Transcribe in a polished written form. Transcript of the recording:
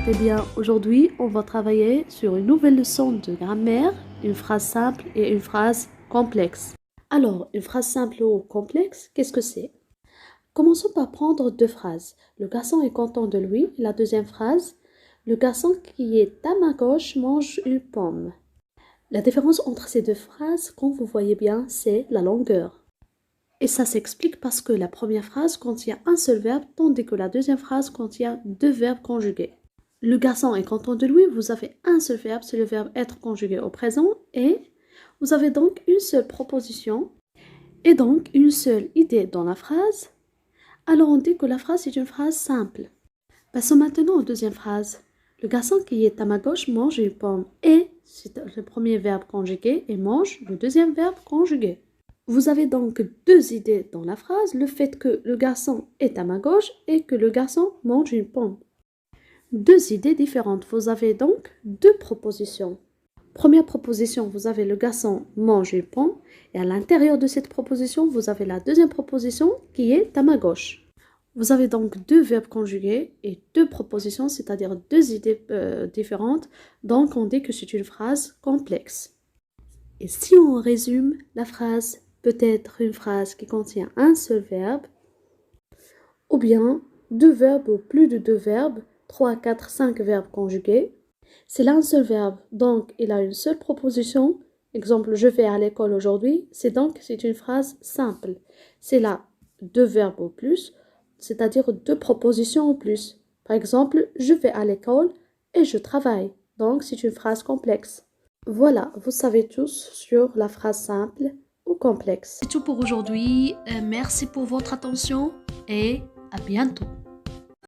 Eh bien, aujourd'hui, on va travailler sur une nouvelle leçon de grammaire, une phrase simple et une phrase complexe. Alors, une phrase simple ou complexe, qu'est-ce que c'est? Commençons par prendre deux phrases. Le garçon est content de lui. La deuxième phrase, le garçon qui est à ma gauche mange une pomme. La différence entre ces deux phrases, comme vous voyez bien, c'est la longueur. Et ça s'explique parce que la première phrase contient un seul verbe, tandis que la deuxième phrase contient deux verbes conjugués. Le garçon est content de lui, vous avez un seul verbe, c'est le verbe être conjugué au présent, et vous avez donc une seule proposition, et donc une seule idée dans la phrase. Alors on dit que la phrase est une phrase simple. Passons maintenant aux deuxième phrase. Le garçon qui est à ma gauche mange une pomme, et c'est le premier verbe conjugué, et mange le deuxième verbe conjugué. Vous avez donc deux idées dans la phrase, le fait que le garçon est à ma gauche et que le garçon mange une pomme. Deux idées différentes. Vous avez donc deux propositions. Première proposition, vous avez le garçon mange une pomme et à l'intérieur de cette proposition, vous avez la deuxième proposition qui est à ma gauche. Vous avez donc deux verbes conjugués et deux propositions, c'est-à-dire deux idées différentes. Donc, on dit que c'est une phrase complexe. Et si on résume, la phrase peut être une phrase qui contient un seul verbe ou bien deux verbes ou plus de deux verbes, 3, 4, 5 verbes conjugués. C'est là un seul verbe, donc il a une seule proposition. Exemple, je vais à l'école aujourd'hui, c'est une phrase simple. C'est là deux verbes au plus, c'est-à-dire deux propositions au plus. Par exemple, je vais à l'école et je travaille. Donc c'est une phrase complexe. Voilà, vous savez tous sur la phrase simple ou complexe. C'est tout pour aujourd'hui. Merci pour votre attention et à bientôt.